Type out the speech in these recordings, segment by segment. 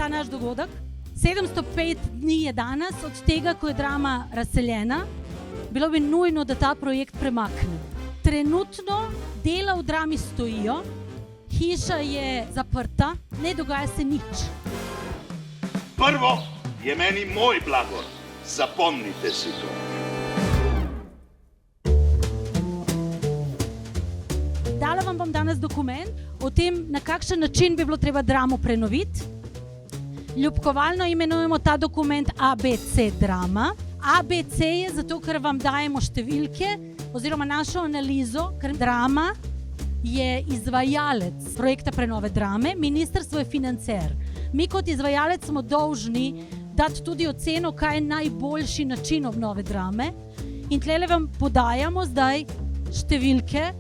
ta naš dogodek. 705 dni je danes, od tega, ko je drama razseljena. Bilo bi nujno, da ta projekt premakne. Trenutno dela v drami stojijo, hiša je zaprta, ne dogaja se nič. Prvo je meni moj blagor. Zapomnite si to. Dala vam bom danes dokument o tem, na kakšen način bi bilo treba dramo prenoviti. Ljubkovalno imenujemo ta dokument ABC drama. ABC je zato, ker vam dajemo številke oziroma našo analizo, ker drama je izvajalec projekta prenove drame, ministrstvo je financer. Mi kot izvajalec smo dolžni dati tudi oceno, kaj je najboljši način obnove drame. In tlele vam podajamo zdaj številke.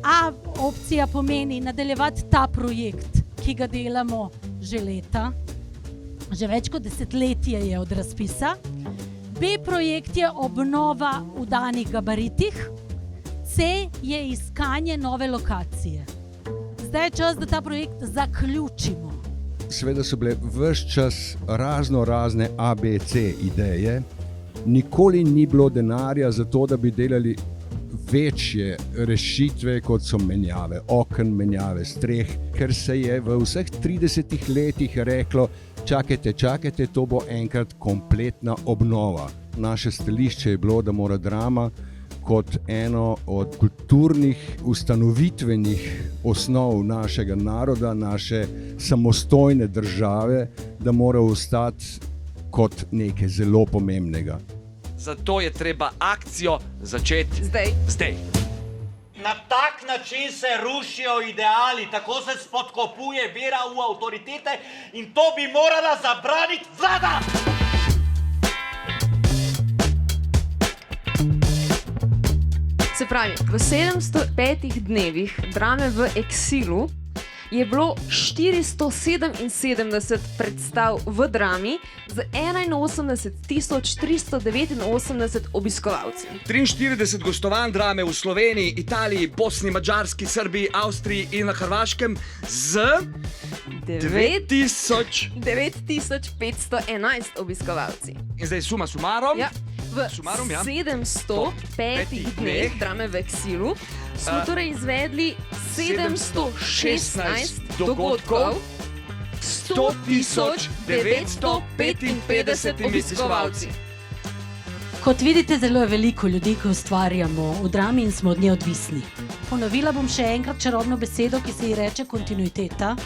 A opcija pomeni nadaljevati ta projekt, ki ga delamo že leta. Že več kot desetletje je od razpisa. B projekt je obnova v danih gabaritih. C je iskanje nove lokacije. Zdaj je čas, da ta projekt zaključimo. Seveda so bile ves čas razne ABC ideje. Nikoli ni bilo denarja za to, da bi delali večje rešitve, kot so menjave oken, menjave streh, ker se je v vseh 30 letih reklo, čakajte, to bo enkrat kompletna obnova. Naše stališče je bilo, da mora drama kot eno od kulturnih ustanovitvenih osnov našega naroda, naše samostojne države, da mora ostati kot nekaj zelo pomembnega. Zato je treba akcijo začeti zdaj. Na tak način se rušijo ideali, tako se spodkopuje vera v avtoritete in to bi morala zabraniti vlada! Se pravi, v 705 dnevih drame v eksilu je bilo 477 predstav v drami z 81.389 obiskovalci. 43 gostovanj drame v Sloveniji, Italiji, Bosni, Madžarski, Srbiji, Avstriji in na Hrvaškem z 9511 obiskovalci. In zdaj suma sumarom. Ja. V 705 dneh drame v eksilu smo torej izvedli 716 dogodkov, 100.955 obiskovalci. Kot vidite, zelo je veliko ljudi, ki ustvarjamo v drami in smo od nje odvisni. Ponovila bom še enkrat čarobno besedo, ki se ji reče kontinuiteta.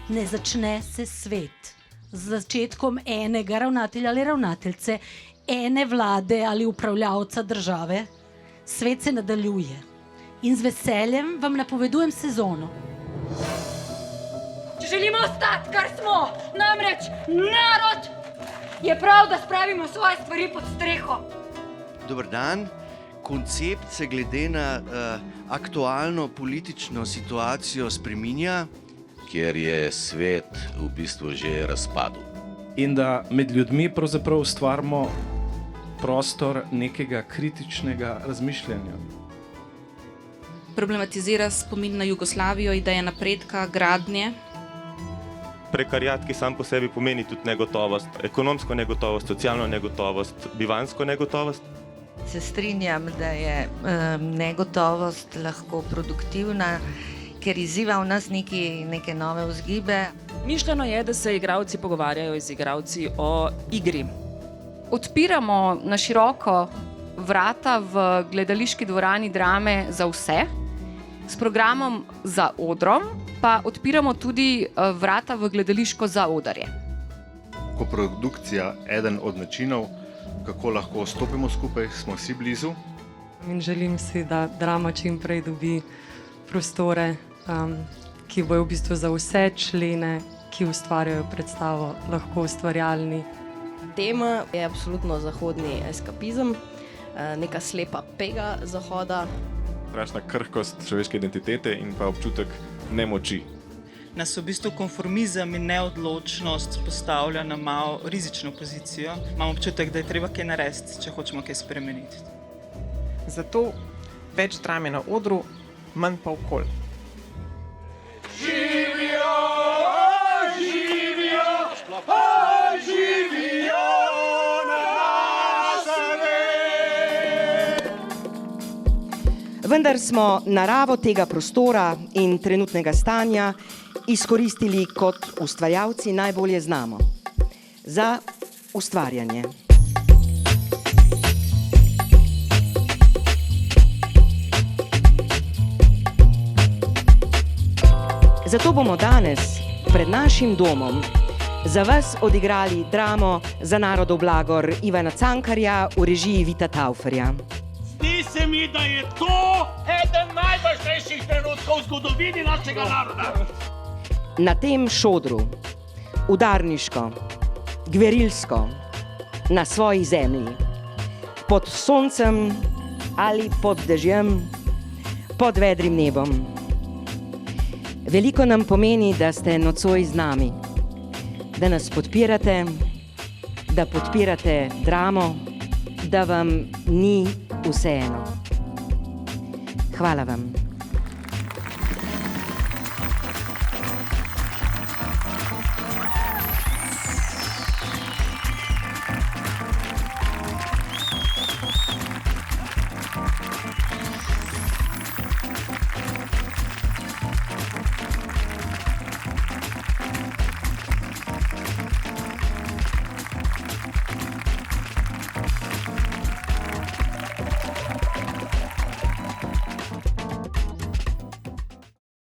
Ne začne se svet z začetkom enega ravnatelja ali ravnateljice, ene vlade ali upravljavca države. Svet se nadaljuje. In z veseljem vam napovedujem sezono. Če želimo ostati, kar smo, namreč narod, je prav, da spravimo svoje stvari pod streho. Dober dan. Koncept se glede na aktualno politično situacijo spreminja. Ker je svet v bistvu že razpadel. In da med ljudmi pravzaprav ustvarimo prostor nekega kritičnega razmišljanja. Problematizira spomin na Jugoslavijo, ideje napredka, gradnje. Prekariat, ki sam po sebi pomeni tudi negotovost, ekonomsko negotovost, socialno negotovost, bivanjsko negotovost. Se strinjam, da je negotovost lahko produktivna, ker izziva v nas neke nove vzgibe. Mišljeno je, da se igralci pogovarjajo z igralci o igri. Odpiramo na široko vrata v gledališki dvorani drame za vse. S programom Za odrom pa odpiramo tudi vrata v gledališko zaodarje. Koprodukcija eden od načinov, kako lahko stopimo skupaj, smo vsi blizu. In želim si, da drama čim prej dobi prostore, ki bojo v bistvu za vse člene, ki ustvarjajo predstavo, lahko ustvarjalni. Tema je absolutno zahodni eskapizem, neka slepa pega zahoda. Strašna krhkost človeške identitete in pa občutek nemoči. Nas v bistvu konformizem in neodločnost postavlja na malo rizično pozicijo. Imam občutek, da je treba kaj narediti, če hočemo kaj spremeniti. Zato več drame na odru, manj pa okoli. Živijo, živijo! Vendar smo naravo tega prostora in trenutnega stanja izkoristili kot ustvarjalci najbolje znamo. Za ustvarjanje. Zato bomo danes pred našim domom za vas odigrali dramo Za narodov blagor Ivana Cankarja v režiji Vita Tauferja. Zdi se mi, da je to eden najvažnejših trenutkov v zgodovini našega naroda. Na tem šodru, udarniško, gverilsko, na svoji zemlji, pod soncem ali pod dežjem, pod vedrim nebom. Veliko nam pomeni, da ste nocoj z nami, da nas podpirate, da podpirate dramo, da vam ni vseeno. Hvala vam.